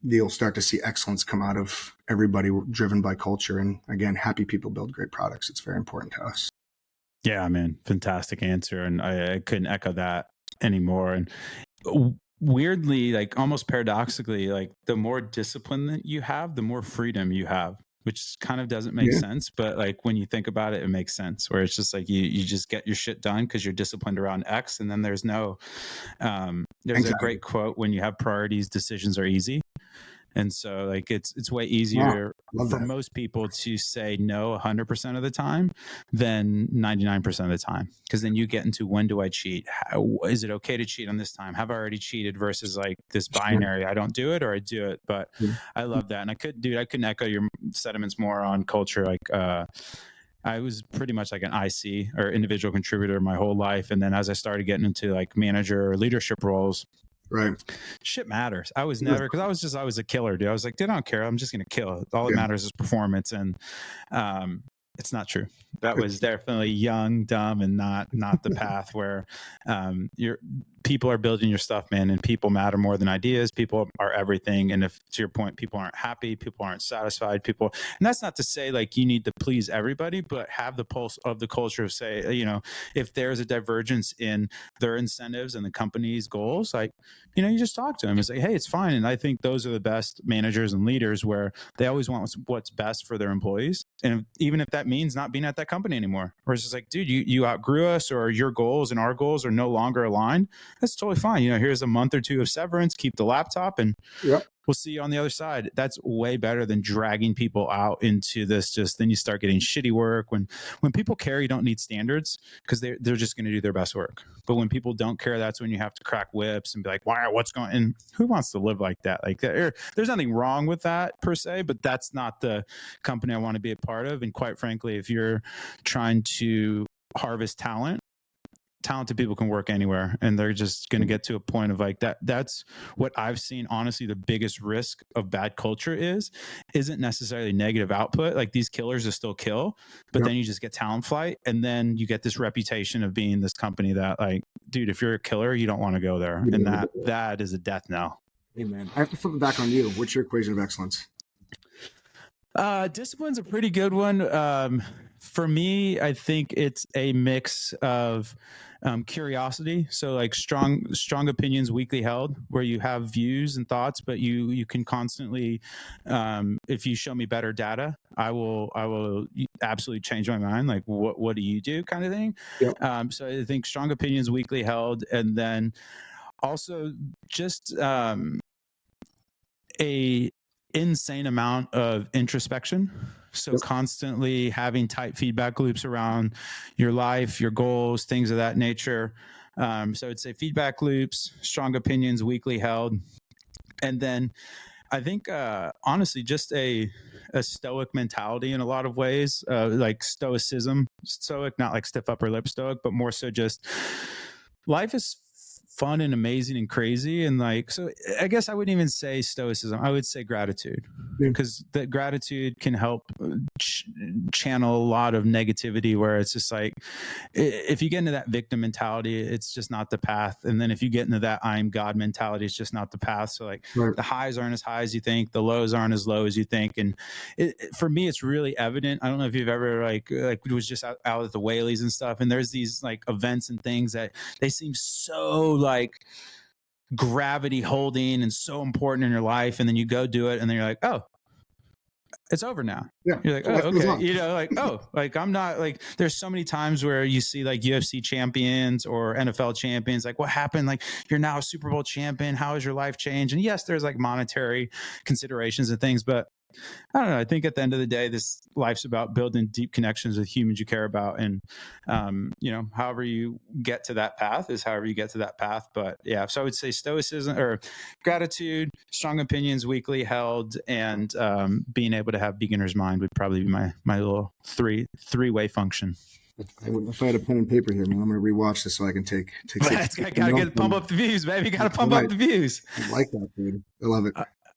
you'll start to see excellence come out of everybody driven by culture. And again, happy people build great products. It's very important to us. Yeah, man, fantastic answer. And I couldn't echo that anymore. And weirdly, like almost paradoxically, like the more discipline that you have, the more freedom you have, which kind of doesn't make sense. But like when you think about it, it makes sense, where it's just like you just get your shit done because you're disciplined around X. And then there's no, there's a great quote: when you have priorities, decisions are easy. And so like it's way easier for most people to say no 100% of the time than 99% of the time, because then you get into, when do I cheat? Is it okay to cheat on this time? Have I already cheated? Versus like this binary, I don't do it or I do it. But I love that. And I couldn't echo your sentiments more on culture. Like I was pretty much like an IC or individual contributor my whole life. And then as I started getting into like manager or leadership roles, right, shit matters. I was never, because I was a killer, dude. I was like, dude, I don't care. I'm just going to kill. All that matters is performance. And it's not true. That was definitely young, dumb, and not the path where people are building your stuff, man, and people matter more than ideas. People are everything. And if, to your point, people aren't happy, people aren't satisfied, and that's not to say like you need to please everybody, but have the pulse of the culture of, say, you know, if there's a divergence in their incentives and the company's goals, like, you know, you just talk to them and say, hey, it's fine. And I think those are the best managers and leaders, where they always want what's best for their employees. And even if that means not being at that company anymore, or it's just like, dude, you outgrew us, or your goals and our goals are no longer aligned, that's totally fine. You know, here's a month or two of severance, keep the laptop, and we'll see you on the other side. That's way better than dragging people out into this. Just then you start getting shitty work. When people care, you don't need standards, because they're just going to do their best work. But when people don't care, that's when you have to crack whips and be like, what's going on? And who wants to live like that? Like, there's nothing wrong with that per se, but that's not the company I want to be a part of. And quite frankly, if you're trying to harvest talented people can work anywhere, and they're just going to get to a point of like that. That's what I've seen. Honestly, the biggest risk of bad culture isn't necessarily negative output. Like, these killers will still kill, but then you just get talent flight, and then you get this reputation of being this company that, like, dude, if you're a killer, you don't want to go there. And that is a death knell. Hey man, I have to flip it back on you. What's your equation of excellence? Discipline's a pretty good one. For me, I think it's a mix of curiosity. So like strong opinions weakly held, where you have views and thoughts, but you can constantly, if you show me better data, I will absolutely change my mind. Like, what do you do, kind of thing. So I think strong opinions weakly held, and then also just a insane amount of introspection. So constantly having tight feedback loops around your life, your goals, things of that nature. So I'd say feedback loops, strong opinions weakly held. And then I think, honestly, just a stoic mentality in a lot of ways, like stoicism, stoic, not like stiff upper lip stoic, but more so just life is fun and amazing and crazy. And like, so I guess I wouldn't even say stoicism. I would say gratitude, because that gratitude can help channel a lot of negativity, where it's just like, if you get into that victim mentality, it's just not the path. And then if you get into that I am God mentality, it's just not the path. So like the highs aren't as high as you think, the lows aren't as low as you think. And for me, it's really evident. I don't know if you've ever like it was just out at the Whaleys and stuff, and there's these like events and things that they seem so like gravity holding and so important in your life, and then you go do it, and then you're like, oh, it's over now. You're like, oh, okay. You know, like, oh, like I'm not like, there's so many times where you see like UFC champions or NFL champions, like, what happened? Like, you're now a Super Bowl champion. How has your life changed? And yes, there's like monetary considerations and things, but I don't know. I think at the end of the day, this life's about building deep connections with humans you care about. And, you know, however you get to that path is however you get to that path. But yeah, so I would say stoicism or gratitude, strong opinions weakly held, and being able to have beginner's mind would probably be my little three-way function. If I had a pen and paper here, man, I'm going to rewatch this so I can take Gotta get pump up the views, baby. Gotta pump up the views. I like that, dude. I love it.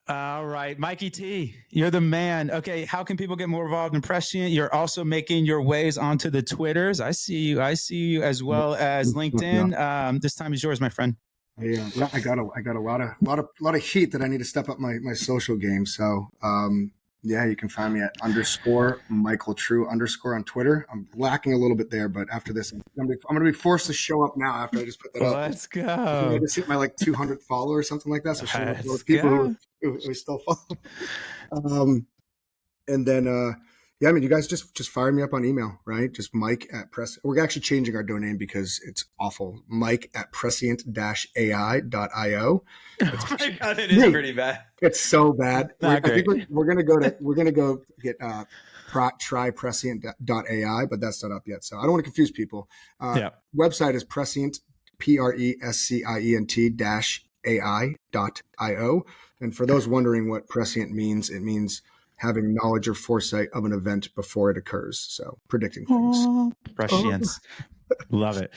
All right, Mikey T, you're the man. Okay, how can people get more involved in Prescient? You're also making your ways onto the Twitters. I see you as well as LinkedIn. This time is yours, my friend. Yeah, I got a lot of heat that I need to step up my social game. So yeah, you can find me at _MichaelTrue_ on Twitter. I'm lacking a little bit there, but after this, I'm gonna be forced to show up now after I just put that up. Let's go. I just hit my 200 followers, something like that. So show up with people who still follow. And then yeah, I mean, you guys just fire me up on email, right? Just Mike at Press. We're actually changing our domain because it's awful. Mike at Prescient-AI.io. Oh my God, it is pretty bad. It's so bad. I think we're gonna go get try Prescient.ai, but that's not up yet. So I don't want to confuse people. Website is Prescient, PRESCIENT-AI.io. And for those wondering what Prescient means, it means having knowledge or foresight of an event before it occurs. So predicting things. Prescience. Love it.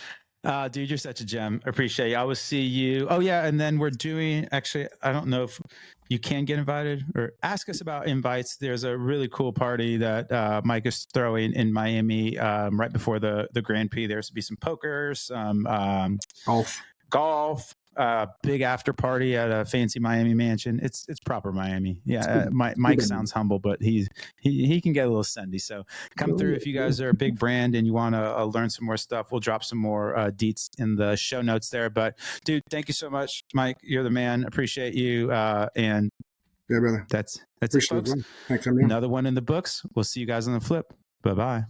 Dude, you're such a gem. Appreciate you. I will see you. Oh yeah. And then we're doing, actually, I don't know if you can get invited or ask us about invites. There's a really cool party that Mike is throwing in Miami right before the Grand Prix. There's to be some poker, some golf, big after party at a fancy Miami mansion. It's proper Miami. Yeah. Mike sounds humble, but he can get a little sendy. So come through if you guys are a big brand and you want to learn some more stuff. We'll drop some more deets in the show notes there. But dude, thank you so much, Mike. You're the man. Appreciate you. And yeah, brother. That's it, folks. Thanks, another one in the books. We'll see you guys on the flip. Bye-bye.